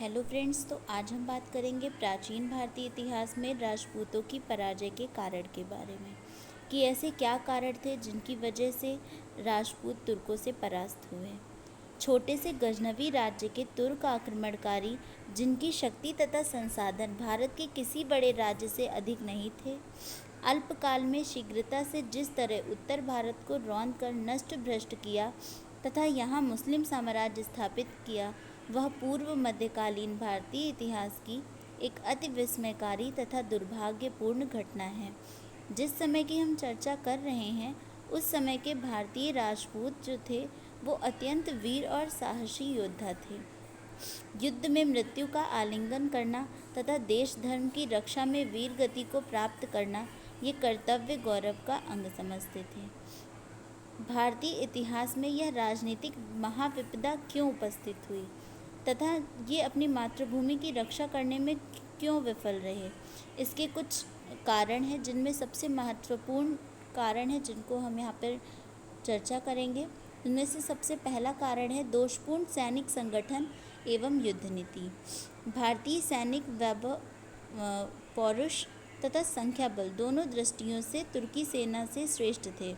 Hello friends. तो आज हम बात करेंगे प्राचीन भारतीय इतिहास में राजपूतों की पराजय के कारण के बारे में कि ऐसे क्या कारण थे जिनकी वजह से राजपूत तुर्कों से परास्त हुए। छोटे से गजनवी राज्य के तुर्क आक्रमणकारी, जिनकी शक्ति तथा संसाधन भारत के किसी बड़े राज्य से अधिक नहीं थे, अल्पकाल में शीघ्रता से जिस तरह उत्तर भारत को रौंद कर नष्ट भ्रष्ट किया तथा यहाँ मुस्लिम साम्राज्य स्थापित किया, वह पूर्व मध्यकालीन भारतीय इतिहास की एक अति विस्मयकारी तथा दुर्भाग्यपूर्ण घटना है। जिस समय की हम चर्चा कर रहे हैं, उस समय के भारतीय राजपूत जो थे वो अत्यंत वीर और साहसी योद्धा थे। युद्ध में मृत्यु का आलिंगन करना तथा देश धर्म की रक्षा में वीर गति को प्राप्त करना, ये कर्तव्य गौरव का अंग समझते थे। भारतीय इतिहास में यह राजनीतिक महाविपदा क्यों उपस्थित हुई तथा ये अपनी मातृभूमि की रक्षा करने में क्यों विफल रहे, इसके कुछ कारण हैं, जिनमें सबसे महत्वपूर्ण कारण है जिनको हम यहाँ पर चर्चा करेंगे। उनमें से सबसे पहला कारण है दोषपूर्ण सैनिक संगठन एवं युद्ध नीति। भारतीय सैनिक वैभव, पौरुष तथा संख्या बल दोनों दृष्टियों से तुर्की सेना से श्रेष्ठ थे,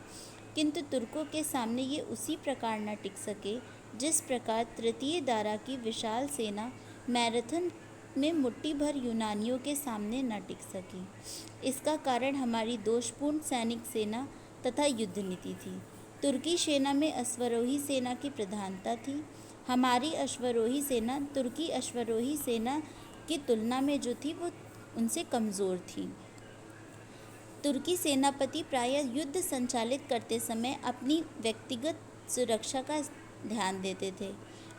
किंतु तुर्कों के सामने ये उसी प्रकार न टिक सके जिस प्रकार तृतीय दारा की विशाल सेना मैराथन में मुट्ठी भर यूनानियों के सामने न टिक सकी। इसका कारण हमारी दोषपूर्ण सैनिक सेना तथा युद्ध नीति थी। तुर्की सेना में अश्वरोही सेना की प्रधानता थी। हमारी अश्वरोही सेना तुर्की अश्वरोही सेना की तुलना में जो थी वो उनसे कमज़ोर थी। तुर्की सेनापति प्रायः युद्ध संचालित करते समय अपनी व्यक्तिगत सुरक्षा का ध्यान देते थे।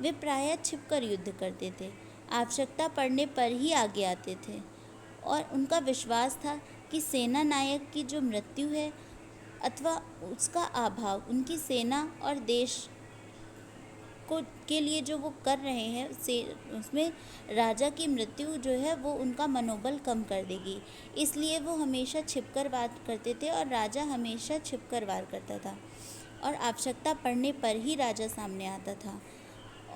वे प्रायः छिपकर युद्ध करते थे, आवश्यकता पड़ने पर ही आगे आते थे और उनका विश्वास था कि सेना नायक की जो मृत्यु है अथवा उसका अभाव उनकी सेना और देश को के लिए जो वो कर रहे हैं उसमें राजा की मृत्यु जो है वो उनका मनोबल कम कर देगी। इसलिए वो हमेशा छिपकर वार करते थे और राजा हमेशा छिपकर वार करता था और आवश्यकता पड़ने पर ही राजा सामने आता था।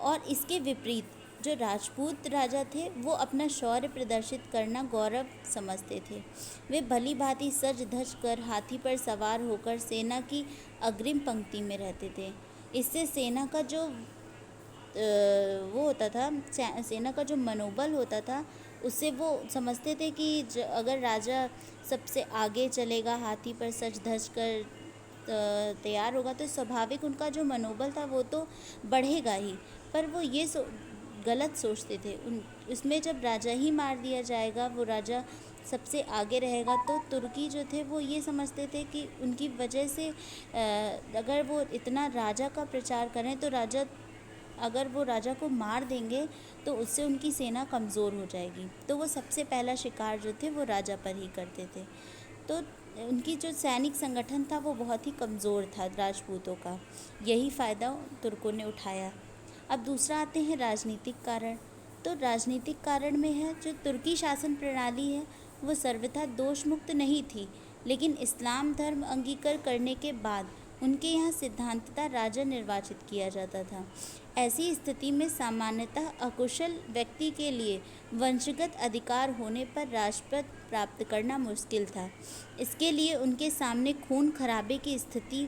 और इसके विपरीत जो राजपूत राजा थे वो अपना शौर्य प्रदर्शित करना गौरव समझते थे। वे भली भांति सज धज कर हाथी पर सवार होकर सेना की अग्रिम पंक्ति में रहते थे। इससे सेना का जो वो होता था, सेना का जो मनोबल होता था, उससे वो समझते थे कि अगर राजा सबसे आगे चलेगा, हाथी पर सज धज कर तैयार होगा, तो स्वाभाविक उनका जो मनोबल था वो तो बढ़ेगा ही। पर वो ये गलत सोचते थे। उसमें जब राजा ही मार दिया जाएगा, वो राजा सबसे आगे रहेगा, तो तुर्की जो थे वो ये समझते थे कि उनकी वजह से अगर वो इतना राजा का प्रचार करें तो अगर वो राजा को मार देंगे तो उससे उनकी सेना कमज़ोर हो जाएगी। तो वो सबसे पहला शिकार जो थे वो राजा पर ही करते थे। तो उनकी जो सैनिक संगठन था वो बहुत ही कमज़ोर था राजपूतों का। यही फ़ायदा तुर्कों ने उठाया। अब दूसरा आते हैं राजनीतिक कारण। तो राजनीतिक कारण में है जो तुर्की शासन प्रणाली है वो सर्वथा दोष मुक्त नहीं थी, लेकिन इस्लाम धर्म अंगीकार करने के बाद उनके यहाँ सिद्धांततः राजा निर्वाचित किया जाता था। ऐसी स्थिति में सामान्यतः अकुशल व्यक्ति के लिए वंशगत अधिकार होने पर राजपद प्राप्त करना मुश्किल था। इसके लिए उनके सामने खून खराबे की स्थिति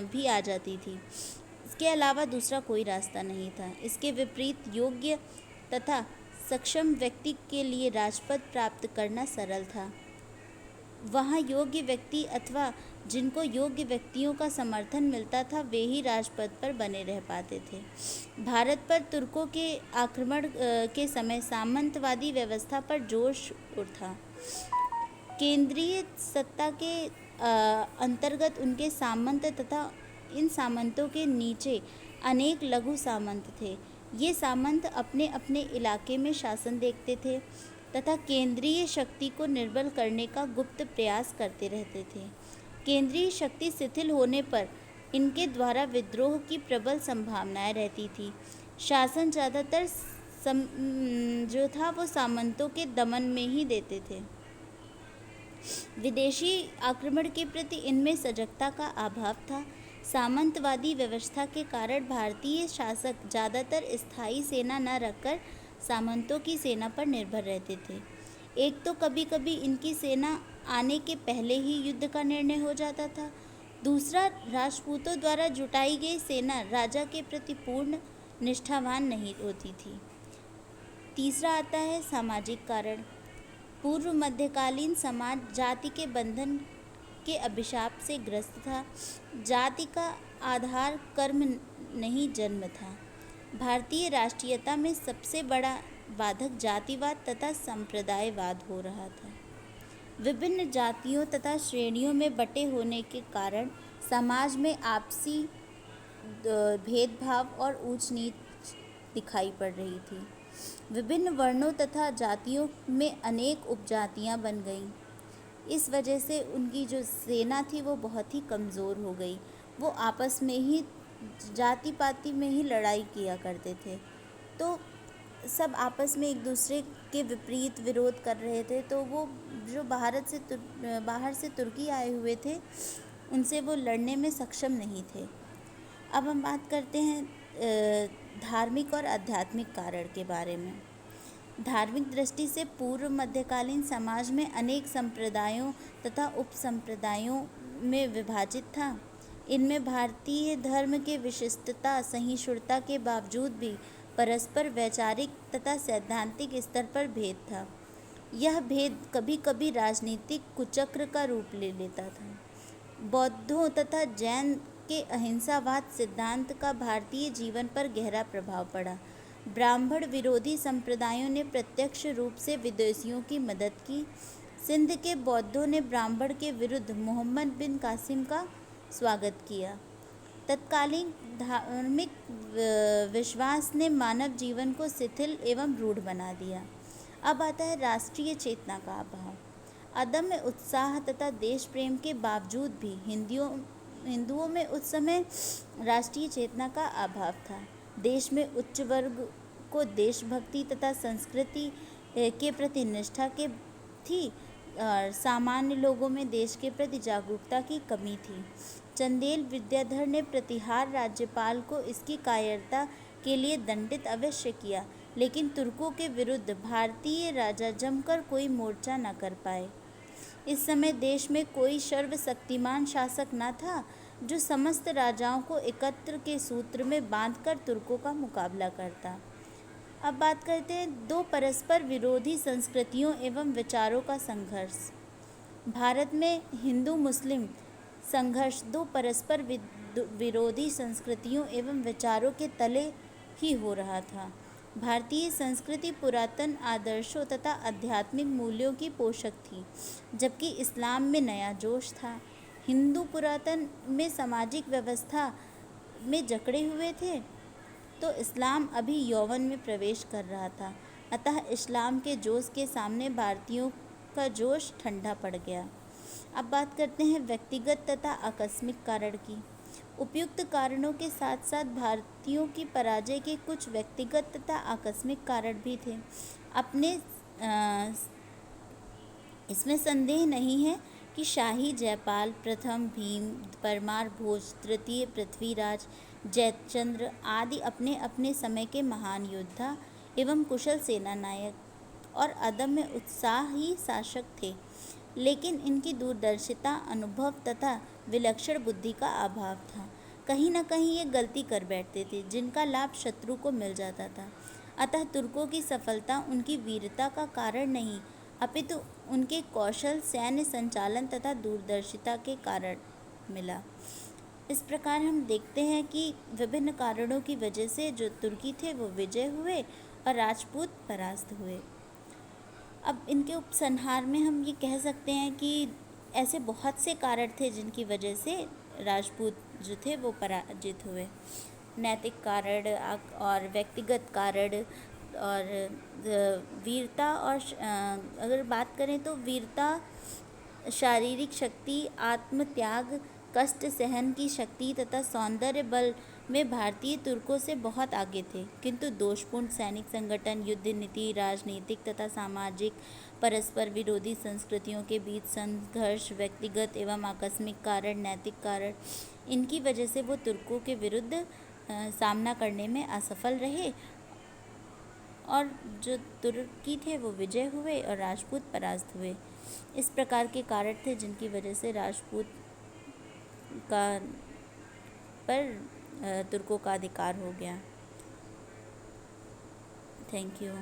भी आ जाती थी। इसके अलावा दूसरा कोई रास्ता नहीं था। इसके विपरीत योग्य तथा सक्षम व्यक्ति के लिए राजपद प्राप्त करना सरल था। वहाँ योग्य व्यक्ति अथवा जिनको योग्य व्यक्तियों का समर्थन मिलता था वे ही राजपद पर बने रह पाते थे। भारत पर तुर्कों के आक्रमण के समय सामंतवादी व्यवस्था पर जोश उठा। केंद्रीय सत्ता के अंतर्गत उनके सामंत तथा इन सामंतों के नीचे अनेक लघु सामंत थे। ये सामंत अपने अपने इलाके में शासन देखते थे तथा केंद्रीय शक्ति को निर्बल करने का गुप्त प्रयास करते रहते थे। केंद्रीय शक्ति शिथिल होने पर इनके द्वारा विद्रोह की प्रबल संभावनाएं रहती थी। शासन ज़्यादातर जो था वो सामंतों के दमन में ही देते थे। विदेशी आक्रमण के प्रति इनमें सजगता का अभाव था। सामंतवादी व्यवस्था के कारण भारतीय शासक ज़्यादातर स्थायी सेना न रखकर सामंतों की सेना पर निर्भर रहते थे। एक तो कभी कभी इनकी सेना आने के पहले ही युद्ध का निर्णय हो जाता था। दूसरा, राजपूतों द्वारा जुटाई गई सेना राजा के प्रति पूर्ण निष्ठावान नहीं होती थी। तीसरा आता है सामाजिक कारण। पूर्व मध्यकालीन समाज जाति के बंधन के अभिशाप से ग्रस्त था। जाति का आधार कर्म नहीं जन्म था। भारतीय राष्ट्रीयता में सबसे बड़ा बाधक जातिवाद तथा संप्रदायवाद हो रहा था। विभिन्न जातियों तथा श्रेणियों में बटे होने के कारण समाज में आपसी भेदभाव और ऊंच नीच दिखाई पड़ रही थी। विभिन्न वर्णों तथा जातियों में अनेक उपजातियां बन गईं। इस वजह से उनकी जो सेना थी वो बहुत ही कमज़ोर हो गई। वो आपस में ही जाति पाति में ही लड़ाई किया करते थे। तो सब आपस में एक दूसरे के विपरीत विरोध कर रहे थे। तो वो जो बाहर से तुर्की आए हुए थे, उनसे वो लड़ने में सक्षम नहीं थे। अब हम बात करते हैं धार्मिक और आध्यात्मिक कारण के बारे में। धार्मिक दृष्टि से पूर्व मध्यकालीन समाज में अनेक संप्रदायों तथा उपसंप्रदायों में विभाजित था। इनमें भारतीय धर्म के विशिष्टता सहिष्णुता के बावजूद भी परस्पर वैचारिक तथा सैद्धांतिक स्तर पर भेद था। यह भेद कभी कभी राजनीतिक कुचक्र का रूप ले लेता था। बौद्धों तथा जैन के अहिंसावाद सिद्धांत का भारतीय जीवन पर गहरा प्रभाव पड़ा। ब्राह्मण विरोधी संप्रदायों ने प्रत्यक्ष रूप से विदेशियों की मदद की। सिंध के बौद्धों ने ब्राह्मण के विरुद्ध मोहम्मद बिन कासिम का स्वागत किया। तत्कालीन धार्मिक विश्वास ने मानव जीवन को शिथिल एवं रूढ़ बना दिया। अब आता है राष्ट्रीय चेतना का अभाव। अदम्य उत्साह तथा देश प्रेम के बावजूद भी हिंदुओं में उस समय राष्ट्रीय चेतना का अभाव था। देश में उच्च वर्ग को देशभक्ति तथा संस्कृति के प्रति निष्ठा के थी और सामान्य लोगों में देश के प्रति जागरूकता की कमी थी। चंदेल विद्याधर ने प्रतिहार राज्यपाल को इसकी कायरता के लिए दंडित अवश्य किया, लेकिन तुर्कों के विरुद्ध भारतीय राजा जमकर कोई मोर्चा न कर पाए। इस समय देश में कोई सर्वशक्तिमान शासक न था जो समस्त राजाओं को एकत्र के सूत्र में बांधकर तुर्कों का मुकाबला करता। अब बात करते हैं दो परस्पर विरोधी संस्कृतियों एवं विचारों का संघर्ष। भारत में हिंदू मुस्लिम संघर्ष दो परस्पर विरोधी संस्कृतियों एवं विचारों के तले ही हो रहा था। भारतीय संस्कृति पुरातन आदर्शों तथा आध्यात्मिक मूल्यों की पोषक थी, जबकि इस्लाम में नया जोश था। हिंदू पुरातन में सामाजिक व्यवस्था में जकड़े हुए थे, तो इस्लाम अभी यौवन में प्रवेश कर रहा था। अतः इस्लाम के जोश के सामने भारतीयों का जोश ठंडा पड़ गया। अब बात करते हैं व्यक्तिगत तथा आकस्मिक कारण की। उपयुक्त कारणों के साथ साथ भारतीयों की पराजय के कुछ व्यक्तिगत तथा आकस्मिक कारण भी थे। इसमें संदेह नहीं है कि शाही जयपाल प्रथम, भीम, परमार भोज, तृतीय पृथ्वीराज, जयचंद्र आदि अपने अपने समय के महान योद्धा एवं कुशल सेना नायक और अदम्य उत्साही शासक थे, लेकिन इनकी दूरदर्शिता, अनुभव तथा विलक्षण बुद्धि का अभाव था। कहीं न कहीं ये गलती कर बैठते थे जिनका लाभ शत्रु को मिल जाता था। अतः तुर्कों की सफलता उनकी वीरता का कारण नहीं, अपितु उनके कौशल, सैन्य संचालन तथा दूरदर्शिता के कारण मिला। इस प्रकार हम देखते हैं कि विभिन्न कारणों की वजह से जो तुर्की थे वो विजय हुए और राजपूत परास्त हुए। अब इनके उपसंहार में हम ये कह सकते हैं कि ऐसे बहुत से कारण थे जिनकी वजह से राजपूत जो थे वो पराजित हुए। नैतिक कारण और व्यक्तिगत कारण और वीरता और अगर बात करें तो वीरता, शारीरिक शक्ति, आत्मत्याग, कष्ट सहन की शक्ति तथा सौंदर्य बल वे भारतीय तुर्कों से बहुत आगे थे, किंतु दोषपूर्ण सैनिक संगठन, युद्ध नीति, राजनीतिक तथा सामाजिक परस्पर विरोधी संस्कृतियों के बीच संघर्ष, व्यक्तिगत एवं आकस्मिक कारण, नैतिक कारण, इनकी वजह से वो तुर्कों के विरुद्ध सामना करने में असफल रहे और जो तुर्की थे वो विजय हुए और राजपूत परास्त हुए। इस प्रकार के कारण थे जिनकी वजह से राजपूत का पर तुर्कों का अधिकार हो गया। Thank you.